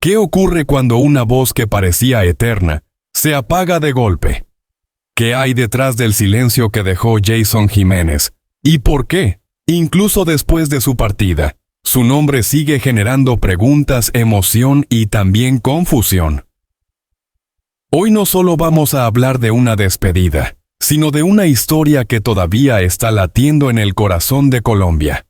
¿Qué ocurre cuando una voz que parecía eterna se apaga de golpe? ¿Qué hay detrás del silencio que dejó Jason Jiménez? ¿Y por qué, incluso después de su partida, su nombre sigue generando preguntas, emoción y también confusión? Hoy no solo vamos a hablar de una despedida, sino de una historia que todavía está latiendo en el corazón de Colombia.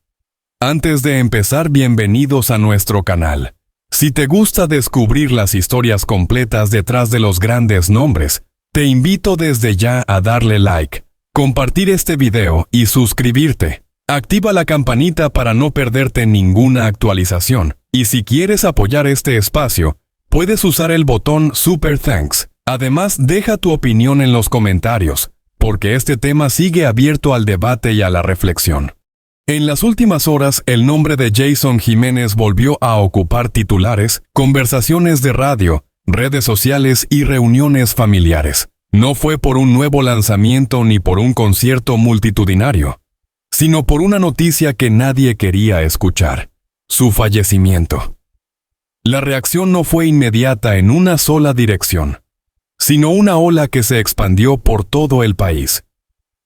Antes de empezar, bienvenidos a nuestro canal. Si te gusta descubrir las historias completas detrás de los grandes nombres, te invito desde ya a darle like, compartir este video y suscribirte. Activa la campanita para no perderte ninguna actualización. Y si quieres apoyar este espacio, puedes usar el botón Super Thanks. Además, deja tu opinión en los comentarios, porque este tema sigue abierto al debate y a la reflexión. En las últimas horas, el nombre de Jason Jiménez volvió a ocupar titulares, conversaciones de radio, redes sociales y reuniones familiares. No fue por un nuevo lanzamiento ni por un concierto multitudinario, sino por una noticia que nadie quería escuchar: su fallecimiento. La reacción no fue inmediata en una sola dirección, sino una ola que se expandió por todo el país.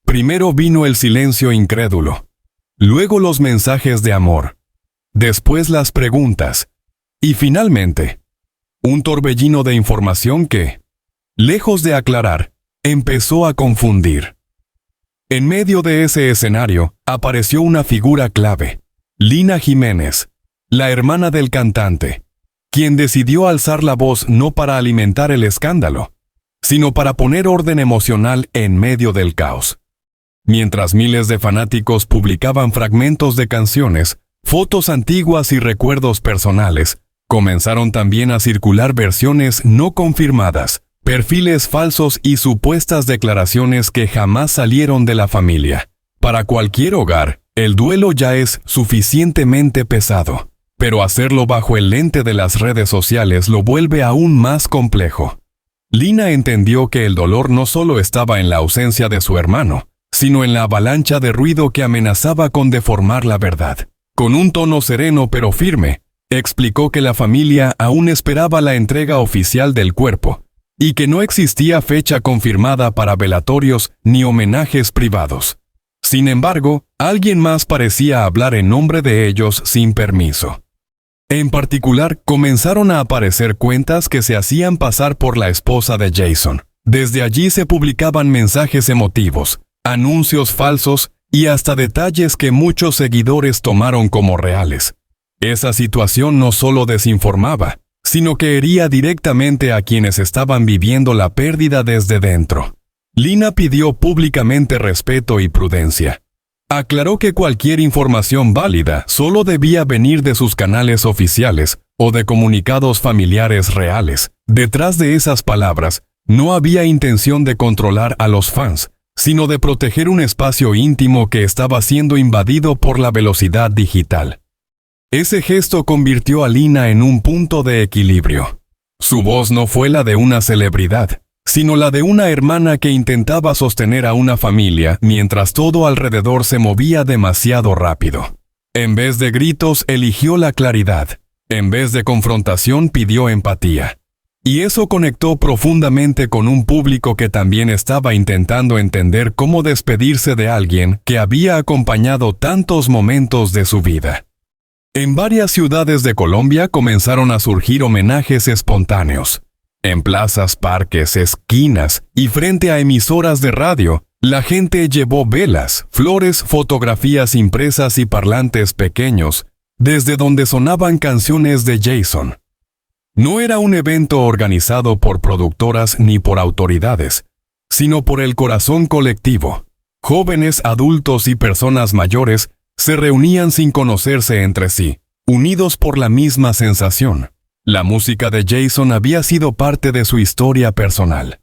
Primero vino el silencio incrédulo, luego los mensajes de amor, después las preguntas, y finalmente, un torbellino de información que, lejos de aclarar, empezó a confundir. En medio de ese escenario, apareció una figura clave: Lina Jiménez, la hermana del cantante, quien decidió alzar la voz no para alimentar el escándalo, sino para poner orden emocional en medio del caos. Mientras miles de fanáticos publicaban fragmentos de canciones, fotos antiguas y recuerdos personales, comenzaron también a circular versiones no confirmadas, perfiles falsos y supuestas declaraciones que jamás salieron de la familia. Para cualquier hogar, el duelo ya es suficientemente pesado, pero hacerlo bajo el lente de las redes sociales lo vuelve aún más complejo. Lina entendió que el dolor no solo estaba en la ausencia de su hermano, sino en la avalancha de ruido que amenazaba con deformar la verdad. Con un tono sereno pero firme, explicó que la familia aún esperaba la entrega oficial del cuerpo, y que no existía fecha confirmada para velatorios ni homenajes privados. Sin embargo, alguien más parecía hablar en nombre de ellos sin permiso. En particular, comenzaron a aparecer cuentas que se hacían pasar por la esposa de Jason. Desde allí se publicaban mensajes emotivos, anuncios falsos y hasta detalles que muchos seguidores tomaron como reales. Esa situación no solo desinformaba, sino que hería directamente a quienes estaban viviendo la pérdida desde dentro. Lina pidió públicamente respeto y prudencia. Aclaró que cualquier información válida solo debía venir de sus canales oficiales o de comunicados familiares reales. Detrás de esas palabras, no había intención de controlar a los fans, sino de proteger un espacio íntimo que estaba siendo invadido por la velocidad digital. Ese gesto convirtió a Lina en un punto de equilibrio. Su voz no fue la de una celebridad, sino la de una hermana que intentaba sostener a una familia mientras todo alrededor se movía demasiado rápido. En vez de gritos, eligió la claridad. En vez de confrontación, pidió empatía. Y eso conectó profundamente con un público que también estaba intentando entender cómo despedirse de alguien que había acompañado tantos momentos de su vida. En varias ciudades de Colombia comenzaron a surgir homenajes espontáneos. En plazas, parques, esquinas y frente a emisoras de radio, la gente llevó velas, flores, fotografías impresas y parlantes pequeños, desde donde sonaban canciones de Jason. No era un evento organizado por productoras ni por autoridades, sino por el corazón colectivo. Jóvenes, adultos y personas mayores se reunían sin conocerse entre sí, unidos por la misma sensación. La música de Jason había sido parte de su historia personal.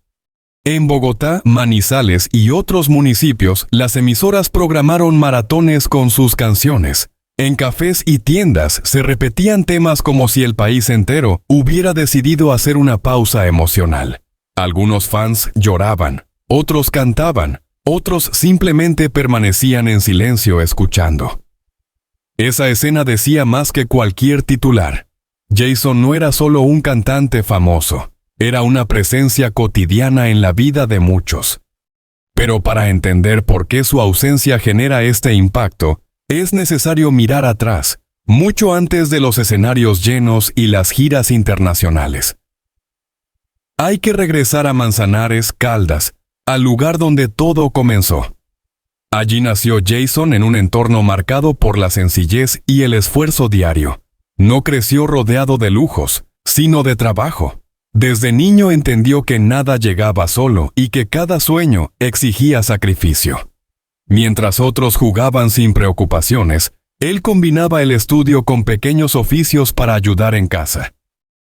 En Bogotá, Manizales y otros municipios, las emisoras programaron maratones con sus canciones. En cafés y tiendas se repetían temas como si el país entero hubiera decidido hacer una pausa emocional. Algunos fans lloraban, otros cantaban, otros simplemente permanecían en silencio escuchando. Esa escena decía más que cualquier titular. Jason no era solo un cantante famoso, era una presencia cotidiana en la vida de muchos. Pero para entender por qué su ausencia genera este impacto, es necesario mirar atrás, mucho antes de los escenarios llenos y las giras internacionales. Hay que regresar a Manzanares, Caldas, al lugar donde todo comenzó. Allí nació Jason en un entorno marcado por la sencillez y el esfuerzo diario. No creció rodeado de lujos, sino de trabajo. Desde niño entendió que nada llegaba solo y que cada sueño exigía sacrificio. Mientras otros jugaban sin preocupaciones, él combinaba el estudio con pequeños oficios para ayudar en casa.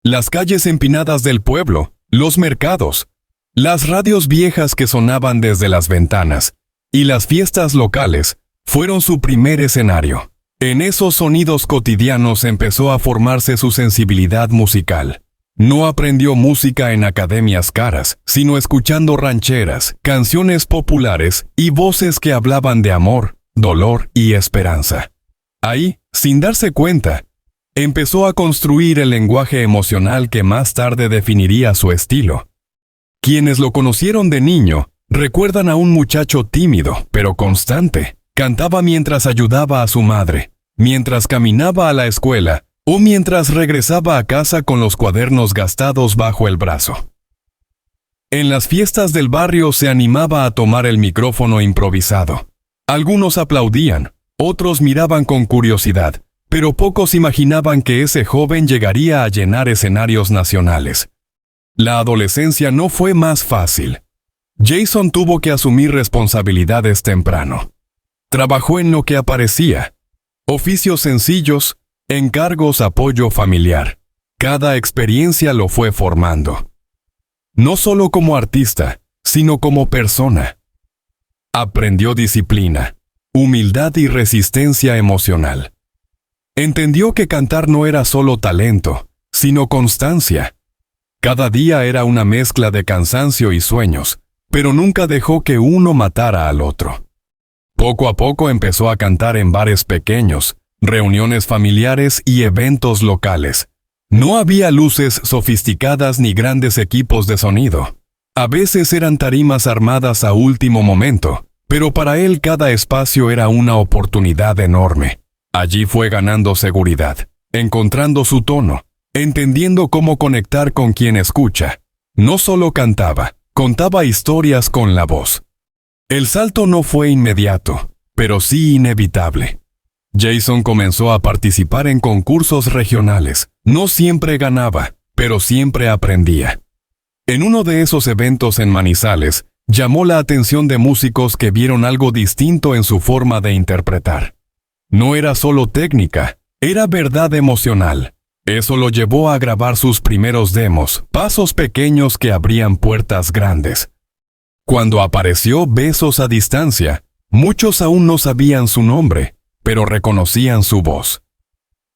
Las calles empinadas del pueblo, los mercados, las radios viejas que sonaban desde las ventanas y las fiestas locales fueron su primer escenario. En esos sonidos cotidianos empezó a formarse su sensibilidad musical. No aprendió música en academias caras, sino escuchando rancheras, canciones populares y voces que hablaban de amor, dolor y esperanza. Ahí, sin darse cuenta, empezó a construir el lenguaje emocional que más tarde definiría su estilo. Quienes lo conocieron de niño recuerdan a un muchacho tímido, pero constante. Cantaba mientras ayudaba a su madre, mientras caminaba a la escuela o mientras regresaba a casa con los cuadernos gastados bajo el brazo. En las fiestas del barrio se animaba a tomar el micrófono improvisado. Algunos aplaudían, otros miraban con curiosidad, pero pocos imaginaban que ese joven llegaría a llenar escenarios nacionales. La adolescencia no fue más fácil. Jason tuvo que asumir responsabilidades temprano. Trabajó en lo que aparecía. Oficios sencillos, encargos, apoyo familiar. Cada experiencia lo fue formando. No solo como artista, sino como persona. Aprendió disciplina, humildad y resistencia emocional. Entendió que cantar no era solo talento, sino constancia. Cada día era una mezcla de cansancio y sueños, pero nunca dejó que uno matara al otro. Poco a poco empezó a cantar en bares pequeños, reuniones familiares y eventos locales. No había luces sofisticadas ni grandes equipos de sonido. A veces eran tarimas armadas a último momento, pero para él cada espacio era una oportunidad enorme. Allí fue ganando seguridad, encontrando su tono, entendiendo cómo conectar con quien escucha. No solo cantaba, contaba historias con la voz. El salto no fue inmediato, pero sí inevitable. Jason comenzó a participar en concursos regionales. No siempre ganaba, pero siempre aprendía. En uno de esos eventos en Manizales, llamó la atención de músicos que vieron algo distinto en su forma de interpretar. No era solo técnica, era verdad emocional. Eso lo llevó a grabar sus primeros demos, pasos pequeños que abrían puertas grandes. Cuando apareció Besos a Distancia, muchos aún no sabían su nombre, pero reconocían su voz.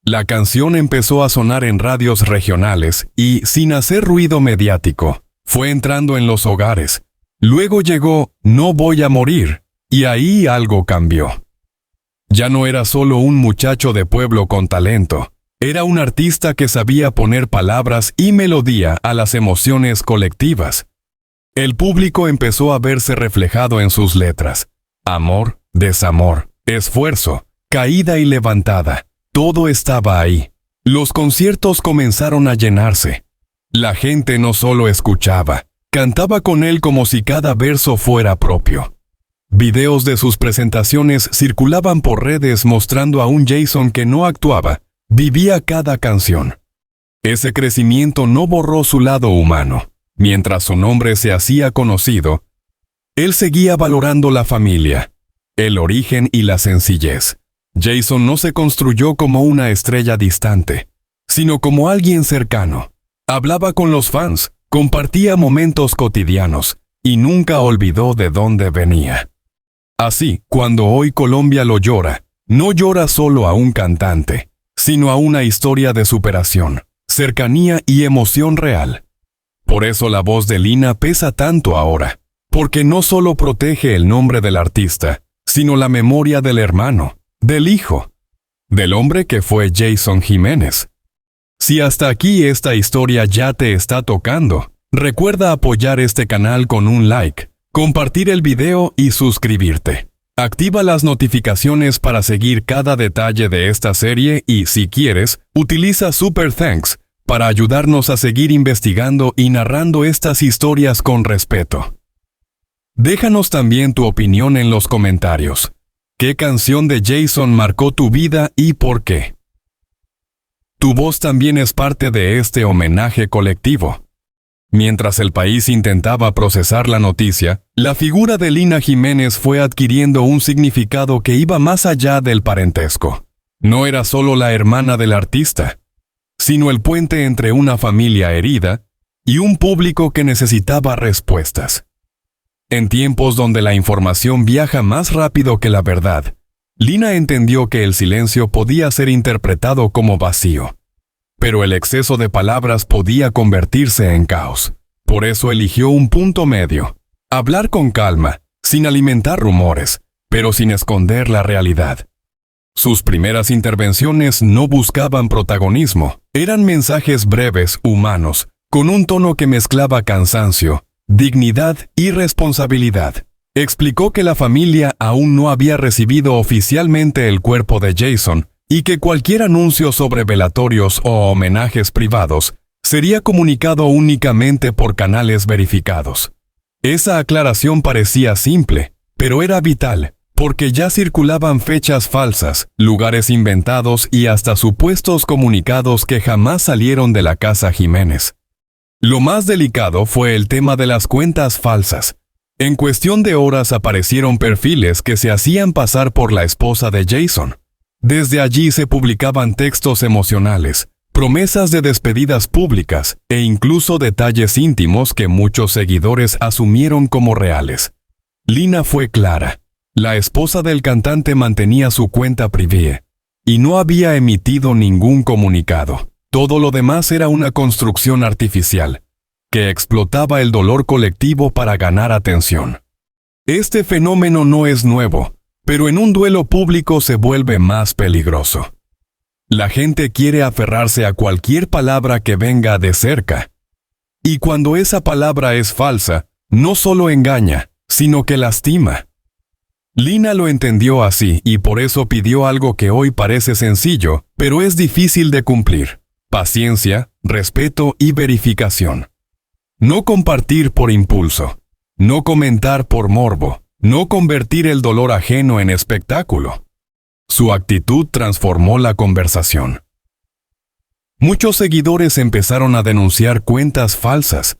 La canción empezó a sonar en radios regionales y, sin hacer ruido mediático, fue entrando en los hogares. Luego llegó No voy a morir, y ahí algo cambió. Ya no era solo un muchacho de pueblo con talento, era un artista que sabía poner palabras y melodía a las emociones colectivas. El público empezó a verse reflejado en sus letras. Amor, desamor, esfuerzo, caída y levantada, todo estaba ahí. Los conciertos comenzaron a llenarse. La gente no solo escuchaba, cantaba con él como si cada verso fuera propio. Videos de sus presentaciones circulaban por redes mostrando a un Jason que no actuaba, vivía cada canción. Ese crecimiento no borró su lado humano. Mientras su nombre se hacía conocido, él seguía valorando la familia, el origen y la sencillez. Jason no se construyó como una estrella distante, sino como alguien cercano. Hablaba con los fans, compartía momentos cotidianos y nunca olvidó de dónde venía. Así, cuando hoy Colombia lo llora, no llora solo a un cantante, sino a una historia de superación, cercanía y emoción real. Por eso la voz de Lina pesa tanto ahora, porque no solo protege el nombre del artista, sino la memoria del hermano, del hijo, del hombre que fue Jason Jiménez. Si hasta aquí esta historia ya te está tocando, recuerda apoyar este canal con un like, compartir el video y suscribirte. Activa las notificaciones para seguir cada detalle de esta serie y, si quieres, utiliza Super Thanks para ayudarnos a seguir investigando y narrando estas historias con respeto. Déjanos también tu opinión en los comentarios. ¿Qué canción de Jason marcó tu vida y por qué? Tu voz también es parte de este homenaje colectivo. Mientras el país intentaba procesar la noticia, la figura de Lina Jiménez fue adquiriendo un significado que iba más allá del parentesco. No era solo la hermana del artista, sino el puente entre una familia herida y un público que necesitaba respuestas. En tiempos donde la información viaja más rápido que la verdad, Lina entendió que el silencio podía ser interpretado como vacío. Pero el exceso de palabras podía convertirse en caos. Por eso eligió un punto medio. Hablar con calma, sin alimentar rumores, pero sin esconder la realidad. Sus primeras intervenciones no buscaban protagonismo. Eran mensajes breves, humanos, con un tono que mezclaba cansancio, dignidad y responsabilidad. Explicó que la familia aún no había recibido oficialmente el cuerpo de Jason, y que cualquier anuncio sobre velatorios o homenajes privados sería comunicado únicamente por canales verificados. Esa aclaración parecía simple, pero era vital, porque ya circulaban fechas falsas, lugares inventados y hasta supuestos comunicados que jamás salieron de la casa Jiménez. Lo más delicado fue el tema de las cuentas falsas. En cuestión de horas aparecieron perfiles que se hacían pasar por la esposa de Jason. Desde allí se publicaban textos emocionales, promesas de despedidas públicas e incluso detalles íntimos que muchos seguidores asumieron como reales. Lina fue clara. La esposa del cantante mantenía su cuenta privée y no había emitido ningún comunicado. Todo lo demás era una construcción artificial, que explotaba el dolor colectivo para ganar atención. Este fenómeno no es nuevo, pero en un duelo público se vuelve más peligroso. La gente quiere aferrarse a cualquier palabra que venga de cerca. Y cuando esa palabra es falsa, no solo engaña, sino que lastima. Lina lo entendió así y por eso pidió algo que hoy parece sencillo, pero es difícil de cumplir: paciencia, respeto y verificación. No compartir por impulso, no comentar por morbo, no convertir el dolor ajeno en espectáculo. Su actitud transformó la conversación. Muchos seguidores empezaron a denunciar cuentas falsas,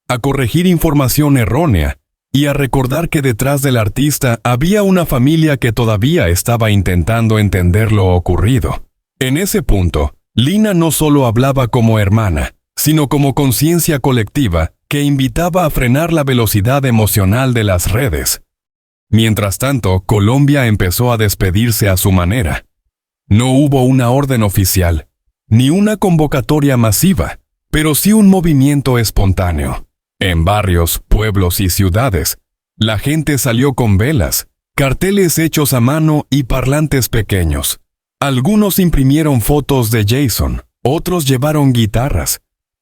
a corregir información errónea y a recordar que detrás del artista había una familia que todavía estaba intentando entender lo ocurrido. En ese punto, Lina no solo hablaba como hermana, sino como conciencia colectiva que invitaba a frenar la velocidad emocional de las redes. Mientras tanto, Colombia empezó a despedirse a su manera. No hubo una orden oficial, ni una convocatoria masiva, pero sí un movimiento espontáneo. En barrios, pueblos y ciudades, la gente salió con velas, carteles hechos a mano y parlantes pequeños. Algunos imprimieron fotos de Jason, otros llevaron guitarras,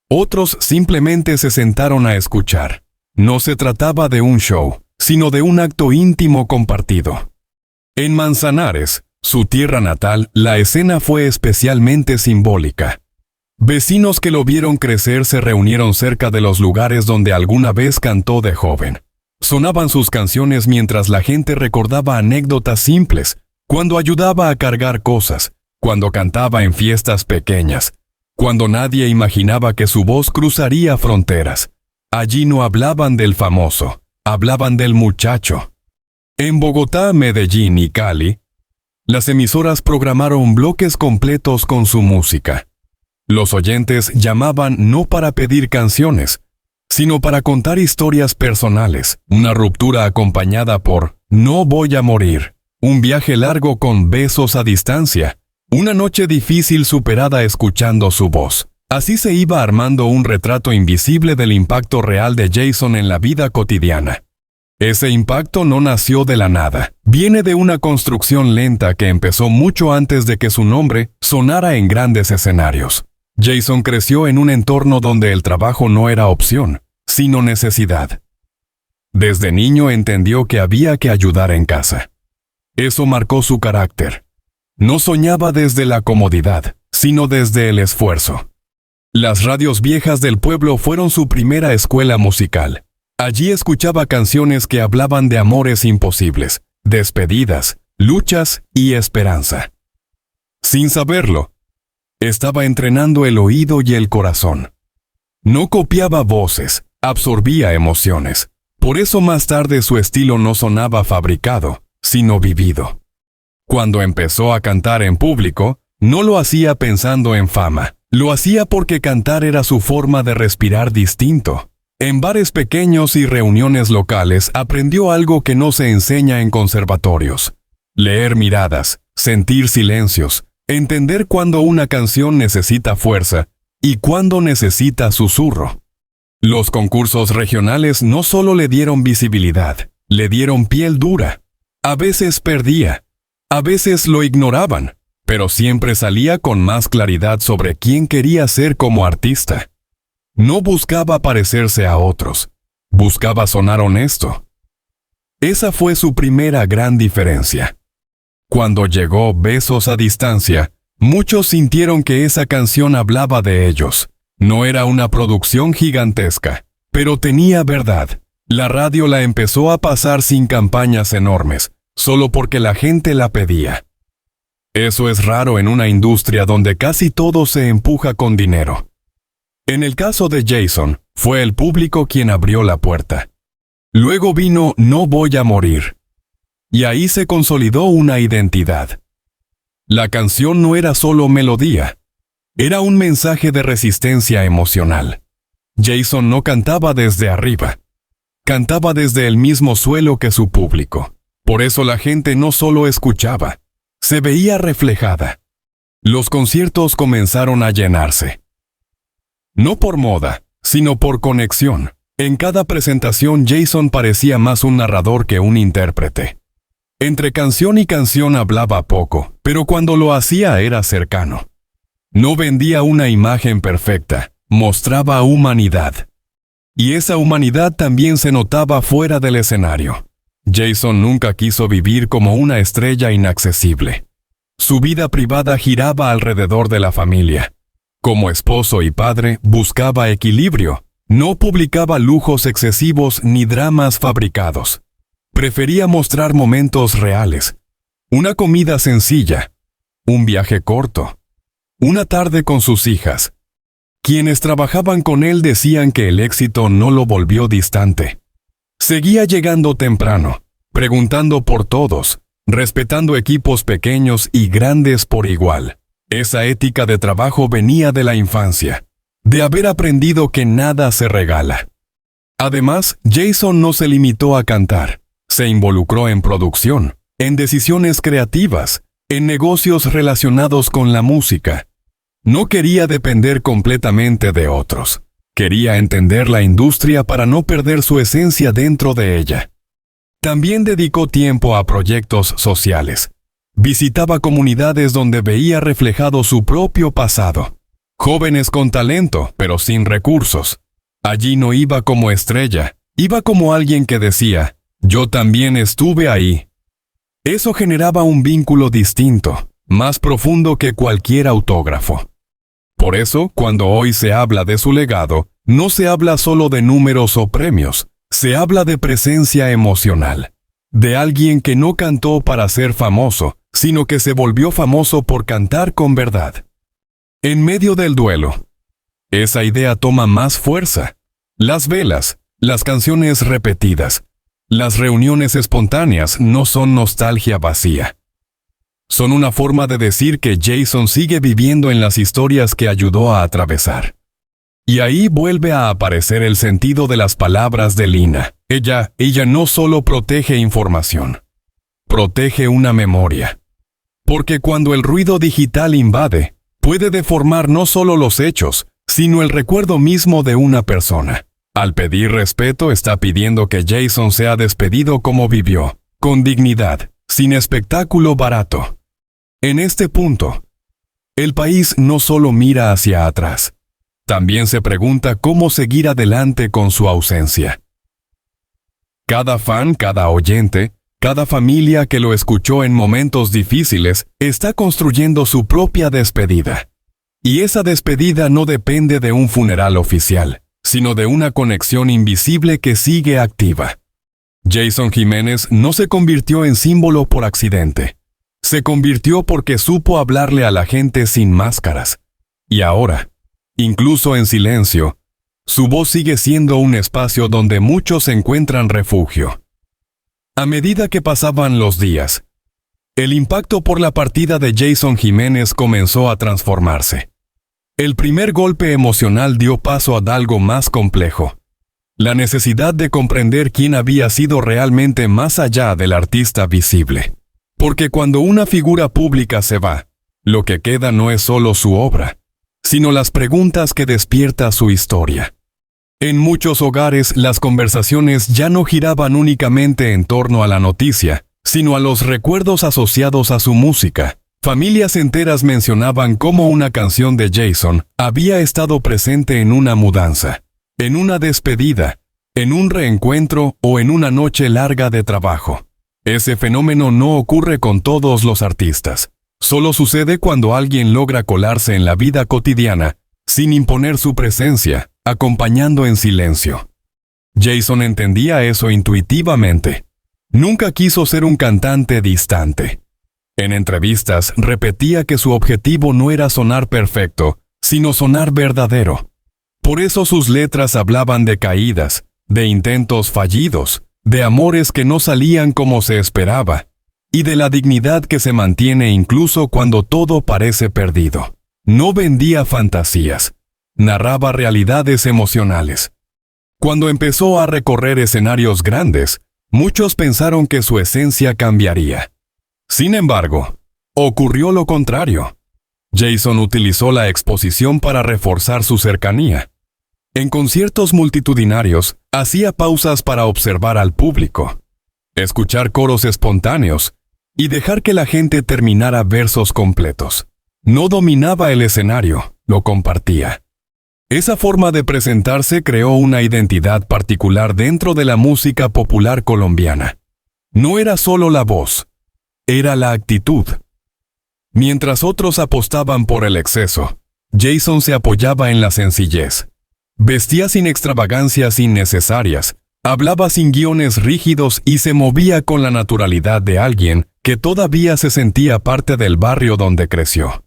otros simplemente se sentaron a escuchar. No se trataba de un show, sino de un acto íntimo compartido. En Manzanares, su tierra natal, la escena fue especialmente simbólica. Vecinos que lo vieron crecer se reunieron cerca de los lugares donde alguna vez cantó de joven. Sonaban sus canciones mientras la gente recordaba anécdotas simples, cuando ayudaba a cargar cosas, cuando cantaba en fiestas pequeñas, cuando nadie imaginaba que su voz cruzaría fronteras. Allí no hablaban del famoso, hablaban del muchacho. En Bogotá, Medellín y Cali, las emisoras programaron bloques completos con su música. Los oyentes llamaban no para pedir canciones, sino para contar historias personales, una ruptura acompañada por "No voy a morir", un viaje largo con besos a distancia, una noche difícil superada escuchando su voz. Así se iba armando un retrato invisible del impacto real de Jason en la vida cotidiana. Ese impacto no nació de la nada. Viene de una construcción lenta que empezó mucho antes de que su nombre sonara en grandes escenarios. Jason creció en un entorno donde el trabajo no era opción, sino necesidad. Desde niño entendió que había que ayudar en casa. Eso marcó su carácter. No soñaba desde la comodidad, sino desde el esfuerzo. Las radios viejas del pueblo fueron su primera escuela musical. Allí escuchaba canciones que hablaban de amores imposibles, despedidas, luchas y esperanza. Sin saberlo, estaba entrenando el oído y el corazón. No copiaba voces, absorbía emociones. Por eso más tarde su estilo no sonaba fabricado, sino vivido. Cuando empezó a cantar en público, no lo hacía pensando en fama. Lo hacía porque cantar era su forma de respirar distinto. En bares pequeños y reuniones locales aprendió algo que no se enseña en conservatorios. Leer miradas, sentir silencios, entender cuándo una canción necesita fuerza y cuándo necesita susurro. Los concursos regionales no solo le dieron visibilidad, le dieron piel dura. A veces perdía, a veces lo ignoraban, pero siempre salía con más claridad sobre quién quería ser como artista. No buscaba parecerse a otros, buscaba sonar honesto. Esa fue su primera gran diferencia. Cuando llegó Besos a Distancia, muchos sintieron que esa canción hablaba de ellos. No era una producción gigantesca, pero tenía verdad. La radio la empezó a pasar sin campañas enormes, solo porque la gente la pedía. Eso es raro en una industria donde casi todo se empuja con dinero. En el caso de Jason, fue el público quien abrió la puerta. Luego vino No Voy a Morir. Y ahí se consolidó una identidad. La canción no era solo melodía. Era un mensaje de resistencia emocional. Jason no cantaba desde arriba. Cantaba desde el mismo suelo que su público. Por eso la gente no solo escuchaba, se veía reflejada. Los conciertos comenzaron a llenarse. No por moda, sino por conexión. En cada presentación Jason parecía más un narrador que un intérprete. Entre canción y canción hablaba poco, pero cuando lo hacía era cercano. No vendía una imagen perfecta, mostraba humanidad. Y esa humanidad también se notaba fuera del escenario. Jason nunca quiso vivir como una estrella inaccesible. Su vida privada giraba alrededor de la familia. Como esposo y padre, buscaba equilibrio. No publicaba lujos excesivos ni dramas fabricados. Prefería mostrar momentos reales. Una comida sencilla, un viaje corto, una tarde con sus hijas. Quienes trabajaban con él decían que el éxito no lo volvió distante. Seguía llegando temprano, preguntando por todos, respetando equipos pequeños y grandes por igual. Esa ética de trabajo venía de la infancia, de haber aprendido que nada se regala. Además, Jason no se limitó a cantar. Se involucró en producción, en decisiones creativas, en negocios relacionados con la música. No quería depender completamente de otros. Quería entender la industria para no perder su esencia dentro de ella. También dedicó tiempo a proyectos sociales. Visitaba comunidades donde veía reflejado su propio pasado. Jóvenes con talento, pero sin recursos. Allí no iba como estrella, iba como alguien que decía, yo también estuve ahí. Eso generaba un vínculo distinto, más profundo que cualquier autógrafo. Por eso, cuando hoy se habla de su legado, no se habla solo de números o premios, se habla de presencia emocional. De alguien que no cantó para ser famoso, sino que se volvió famoso por cantar con verdad. En medio del duelo, esa idea toma más fuerza. Las velas, las canciones repetidas, las reuniones espontáneas no son nostalgia vacía. Son una forma de decir que Jason sigue viviendo en las historias que ayudó a atravesar. Y ahí vuelve a aparecer el sentido de las palabras de Lina. Ella no solo protege información, protege una memoria. Porque cuando el ruido digital invade, puede deformar no solo los hechos, sino el recuerdo mismo de una persona. Al pedir respeto está pidiendo que Jason sea despedido como vivió, con dignidad, sin espectáculo barato. En este punto, el país no solo mira hacia atrás, también se pregunta cómo seguir adelante con su ausencia. Cada fan, cada oyente, cada familia que lo escuchó en momentos difíciles está construyendo su propia despedida. Y esa despedida no depende de un funeral oficial, sino de una conexión invisible que sigue activa. Jason Jiménez no se convirtió en símbolo por accidente. Se convirtió porque supo hablarle a la gente sin máscaras. Y ahora, incluso en silencio, su voz sigue siendo un espacio donde muchos encuentran refugio. A medida que pasaban los días, el impacto por la partida de Jason Jiménez comenzó a transformarse. El primer golpe emocional dio paso a algo más complejo: la necesidad de comprender quién había sido realmente más allá del artista visible. Porque cuando una figura pública se va, lo que queda no es solo su obra, sino las preguntas que despierta su historia. En muchos hogares, las conversaciones ya no giraban únicamente en torno a la noticia, sino a los recuerdos asociados a su música. Familias enteras mencionaban cómo una canción de Jason había estado presente en una mudanza, en una despedida, en un reencuentro o en una noche larga de trabajo. Ese fenómeno no ocurre con todos los artistas. Solo sucede cuando alguien logra colarse en la vida cotidiana, sin imponer su presencia, acompañando en silencio. Jason entendía eso intuitivamente. Nunca quiso ser un cantante distante. En entrevistas repetía que su objetivo no era sonar perfecto, sino sonar verdadero. Por eso sus letras hablaban de caídas, de intentos fallidos, de amores que no salían como se esperaba, y de la dignidad que se mantiene incluso cuando todo parece perdido. No vendía fantasías, narraba realidades emocionales. Cuando empezó a recorrer escenarios grandes, muchos pensaron que su esencia cambiaría. Sin embargo, ocurrió lo contrario. Jason utilizó la exposición para reforzar su cercanía. En conciertos multitudinarios, hacía pausas para observar al público, escuchar coros espontáneos y dejar que la gente terminara versos completos. No dominaba el escenario, lo compartía. Esa forma de presentarse creó una identidad particular dentro de la música popular colombiana. No era solo la voz, era la actitud. Mientras otros apostaban por el exceso, Jason se apoyaba en la sencillez. Vestía sin extravagancias innecesarias, hablaba sin guiones rígidos y se movía con la naturalidad de alguien que todavía se sentía parte del barrio donde creció.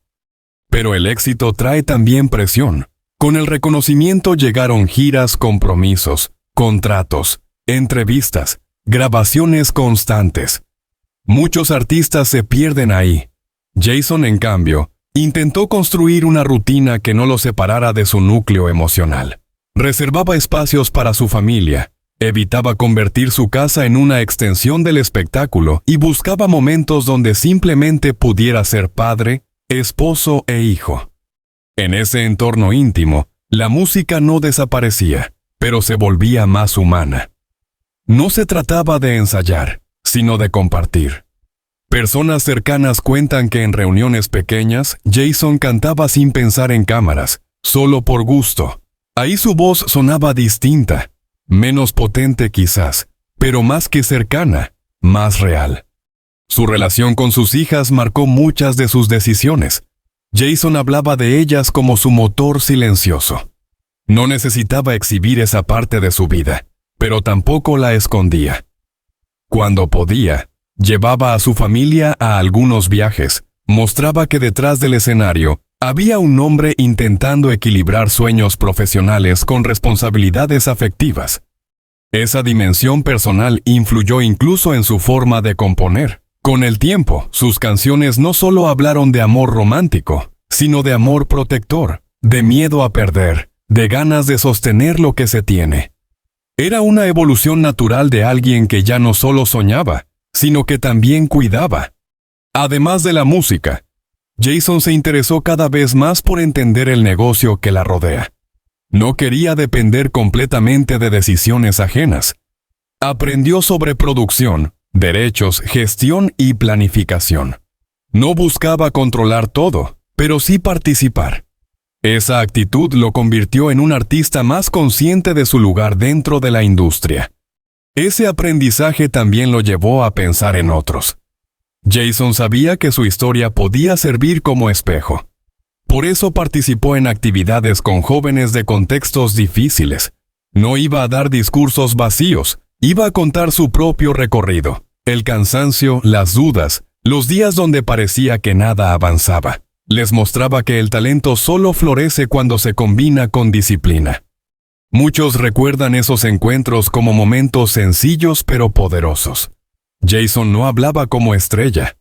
Pero el éxito trae también presión. Con el reconocimiento llegaron giras, compromisos, contratos, entrevistas, grabaciones constantes. Muchos artistas se pierden ahí. Jason, en cambio, intentó construir una rutina que no lo separara de su núcleo emocional. Reservaba espacios para su familia, evitaba convertir su casa en una extensión del espectáculo y buscaba momentos donde simplemente pudiera ser padre, esposo e hijo. En ese entorno íntimo, la música no desaparecía, pero se volvía más humana. No se trataba de ensayar, sino de compartir. Personas cercanas cuentan que en reuniones pequeñas, Jason cantaba sin pensar en cámaras, solo por gusto. Ahí su voz sonaba distinta, menos potente quizás, pero más que cercana, más real. Su relación con sus hijas marcó muchas de sus decisiones. Jason hablaba de ellas como su motor silencioso. No necesitaba exhibir esa parte de su vida, pero tampoco la escondía. Cuando podía, llevaba a su familia a algunos viajes, mostraba que detrás del escenario había un hombre intentando equilibrar sueños profesionales con responsabilidades afectivas. Esa dimensión personal influyó incluso en su forma de componer. Con el tiempo, sus canciones no solo hablaron de amor romántico, sino de amor protector, de miedo a perder, de ganas de sostener lo que se tiene. Era una evolución natural de alguien que ya no solo soñaba, sino que también cuidaba. Además de la música, Jason se interesó cada vez más por entender el negocio que la rodea. No quería depender completamente de decisiones ajenas. Aprendió sobre producción, derechos, gestión y planificación. No buscaba controlar todo, pero sí participar. Esa actitud lo convirtió en un artista más consciente de su lugar dentro de la industria. Ese aprendizaje también lo llevó a pensar en otros. Jason sabía que su historia podía servir como espejo. Por eso participó en actividades con jóvenes de contextos difíciles. No iba a dar discursos vacíos, iba a contar su propio recorrido, el cansancio, las dudas, los días donde parecía que nada avanzaba. Les mostraba que el talento solo florece cuando se combina con disciplina. Muchos recuerdan esos encuentros como momentos sencillos pero poderosos. Jason no hablaba como estrella.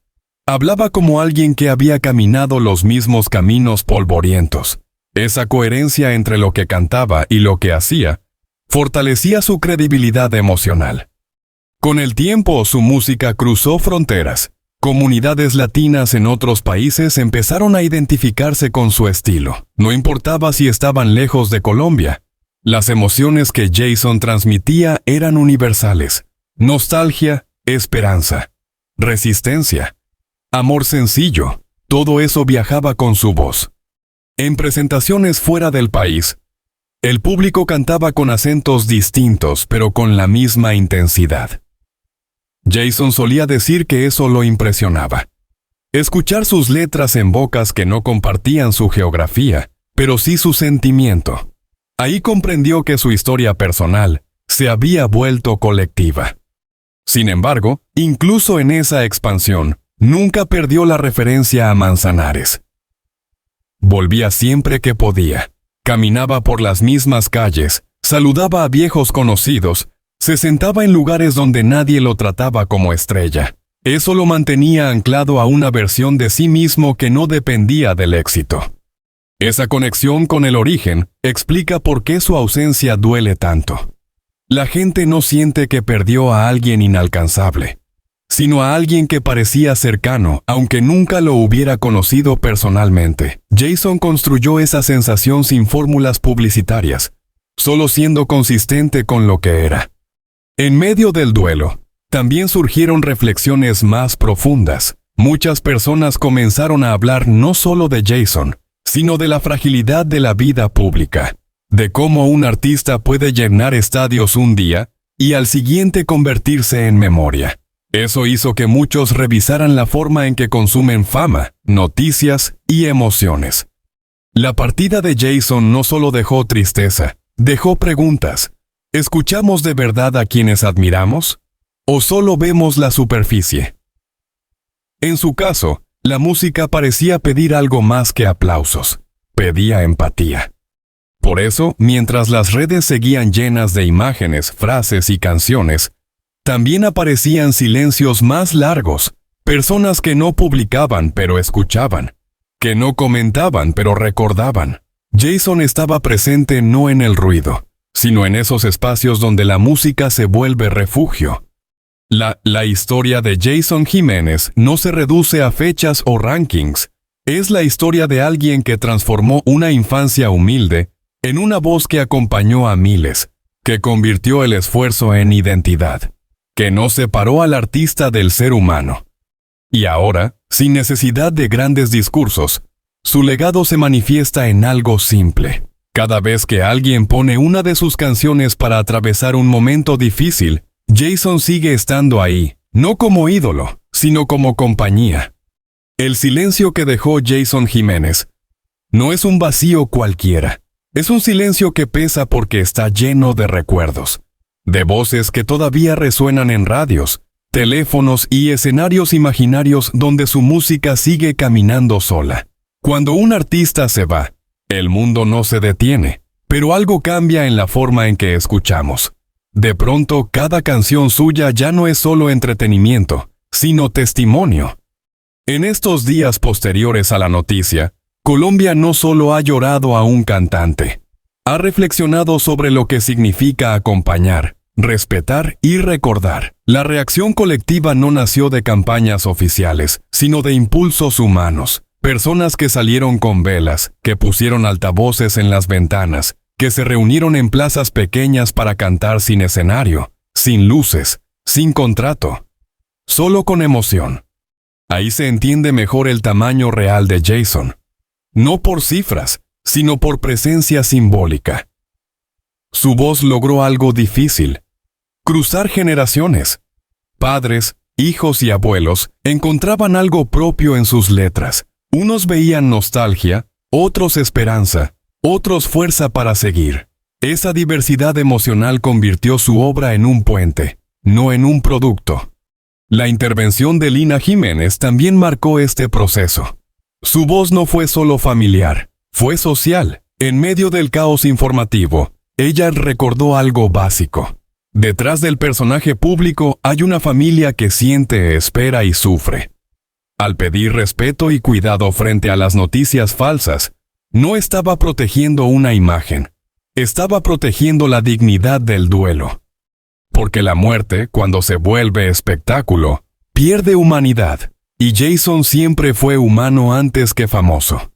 Hablaba como alguien que había caminado los mismos caminos polvorientos. Esa coherencia entre lo que cantaba y lo que hacía fortalecía su credibilidad emocional. Con el tiempo, su música cruzó fronteras. Comunidades latinas en otros países empezaron a identificarse con su estilo. No importaba si estaban lejos de Colombia. Las emociones que Jason transmitía eran universales. Nostalgia, esperanza, resistencia, amor sencillo. Todo eso viajaba con su voz. En presentaciones fuera del país, el público cantaba con acentos distintos, pero con la misma intensidad. Jason solía decir que eso lo impresionaba. Escuchar sus letras en bocas que no compartían su geografía, pero sí su sentimiento. Ahí comprendió que su historia personal se había vuelto colectiva. Sin embargo, incluso en esa expansión, nunca perdió la referencia a Manzanares. Volvía siempre que podía. Caminaba por las mismas calles, saludaba a viejos conocidos, se sentaba en lugares donde nadie lo trataba como estrella. Eso lo mantenía anclado a una versión de sí mismo que no dependía del éxito. Esa conexión con el origen explica por qué su ausencia duele tanto. La gente no siente que perdió a alguien inalcanzable, sino a alguien que parecía cercano, aunque nunca lo hubiera conocido personalmente. Jason construyó esa sensación sin fórmulas publicitarias, solo siendo consistente con lo que era. En medio del duelo, también surgieron reflexiones más profundas. Muchas personas comenzaron a hablar no solo de Jason, sino de la fragilidad de la vida pública, de cómo un artista puede llenar estadios un día y al siguiente convertirse en memoria. Eso hizo que muchos revisaran la forma en que consumen fama, noticias y emociones. La partida de Jason no solo dejó tristeza, dejó preguntas. ¿Escuchamos de verdad a quienes admiramos? ¿O solo vemos la superficie? En su caso, la música parecía pedir algo más que aplausos. Pedía empatía. Por eso, mientras las redes seguían llenas de imágenes, frases y canciones, también aparecían silencios más largos, personas que no publicaban pero escuchaban, que no comentaban pero recordaban. Jason estaba presente no en el ruido, sino en esos espacios donde la música se vuelve refugio. La historia de Jason Jiménez no se reduce a fechas o rankings. Es la historia de alguien que transformó una infancia humilde en una voz que acompañó a miles, que convirtió el esfuerzo en identidad, que no separó al artista del ser humano. Y ahora, sin necesidad de grandes discursos, su legado se manifiesta en algo simple. Cada vez que alguien pone una de sus canciones para atravesar un momento difícil, Jason sigue estando ahí, no como ídolo, sino como compañía. El silencio que dejó Jason Jiménez no es un vacío cualquiera, es un silencio que pesa porque está lleno de recuerdos, de voces que todavía resuenan en radios, teléfonos y escenarios imaginarios donde su música sigue caminando sola. Cuando un artista se va, el mundo no se detiene, pero algo cambia en la forma en que escuchamos. De pronto, cada canción suya ya no es solo entretenimiento, sino testimonio. En estos días posteriores a la noticia, Colombia no solo ha llorado a un cantante, ha reflexionado sobre lo que significa acompañar, respetar y recordar. La reacción colectiva no nació de campañas oficiales, sino de impulsos humanos. Personas que salieron con velas, que pusieron altavoces en las ventanas, que se reunieron en plazas pequeñas para cantar sin escenario, sin luces, sin contrato, solo con emoción. Ahí se entiende mejor el tamaño real de Jason. no por cifras, sino por presencia simbólica. Su voz logró algo difícil: cruzar generaciones. Padres, hijos y abuelos encontraban algo propio en sus letras. Unos veían nostalgia, otros esperanza, otros fuerza para seguir. Esa diversidad emocional convirtió su obra en un puente, no en un producto. La intervención de Lina Jiménez también marcó este proceso. Su voz no fue solo familiar, fue social. En medio del caos informativo, ella recordó algo básico. Detrás del personaje público hay una familia que siente, espera y sufre. Al pedir respeto y cuidado frente a las noticias falsas, no estaba protegiendo una imagen, estaba protegiendo la dignidad del duelo. Porque la muerte, cuando se vuelve espectáculo, pierde humanidad, y Jason siempre fue humano antes que famoso.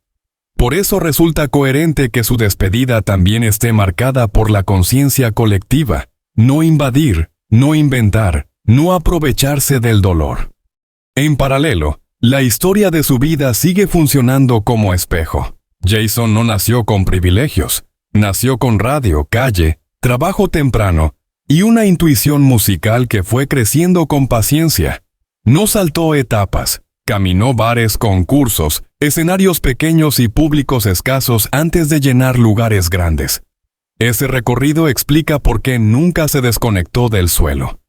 Por eso resulta coherente que su despedida también esté marcada por la conciencia colectiva: no invadir, no inventar, no aprovecharse del dolor. En paralelo, la historia de su vida sigue funcionando como espejo. Jason no nació con privilegios, nació con radio, calle, trabajo temprano y una intuición musical que fue creciendo con paciencia. No saltó etapas, caminó bares, concursos, escenarios pequeños y públicos escasos antes de llenar lugares grandes. Ese recorrido explica por qué nunca se desconectó del suelo.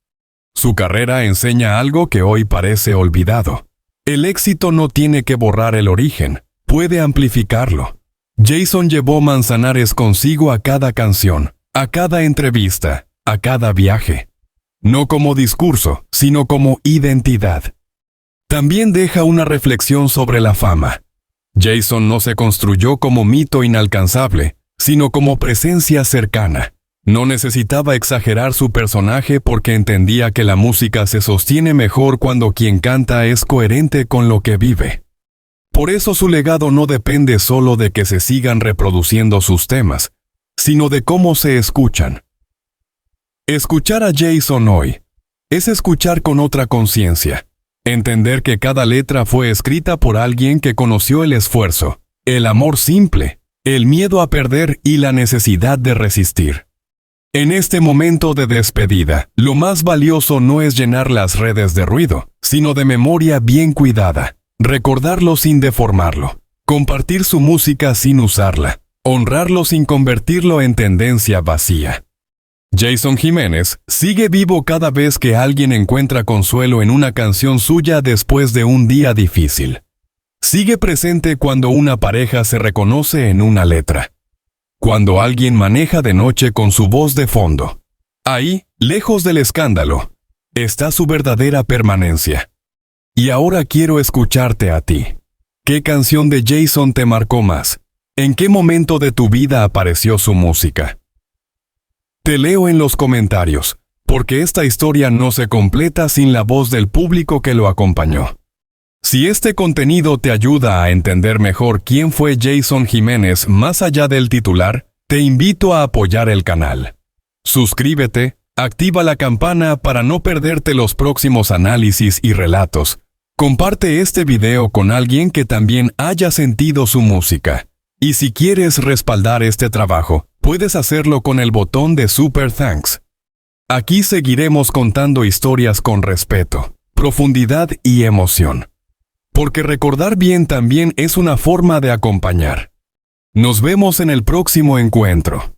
Su carrera enseña algo que hoy parece olvidado. El éxito no tiene que borrar el origen, puede amplificarlo. Jason llevó Manzanares consigo a cada canción, a cada entrevista, a cada viaje. No como discurso, sino como identidad. También deja una reflexión sobre la fama. Jason no se construyó como mito inalcanzable, sino como presencia cercana. No necesitaba exagerar su personaje porque entendía que la música se sostiene mejor cuando quien canta es coherente con lo que vive. Por eso su legado no depende solo de que se sigan reproduciendo sus temas, sino de cómo se escuchan. Escuchar a Jason hoy es escuchar con otra conciencia, entender que cada letra fue escrita por alguien que conoció el esfuerzo, el amor simple, el miedo a perder y la necesidad de resistir. En este momento de despedida, lo más valioso no es llenar las redes de ruido, sino de memoria bien cuidada, recordarlo sin deformarlo, compartir su música sin usarla, honrarlo sin convertirlo en tendencia vacía. Jason Jiménez sigue vivo cada vez que alguien encuentra consuelo en una canción suya después de un día difícil. Sigue presente cuando una pareja se reconoce en una letra. Cuando alguien maneja de noche con su voz de fondo. Ahí, lejos del escándalo, está su verdadera permanencia. Y ahora quiero escucharte a ti. ¿Qué canción de Jason te marcó más? ¿En qué momento de tu vida apareció su música? Te leo en los comentarios, porque esta historia no se completa sin la voz del público que lo acompañó. Si este contenido te ayuda a entender mejor quién fue Jason Jiménez más allá del titular, te invito a apoyar el canal. Suscríbete, activa la campana para no perderte los próximos análisis y relatos. Comparte este video con alguien que también haya sentido su música. Y si quieres respaldar este trabajo, puedes hacerlo con el botón de Super Thanks. Aquí seguiremos contando historias con respeto, profundidad y emoción. Porque recordar bien también es una forma de acompañar. Nos vemos en el próximo encuentro.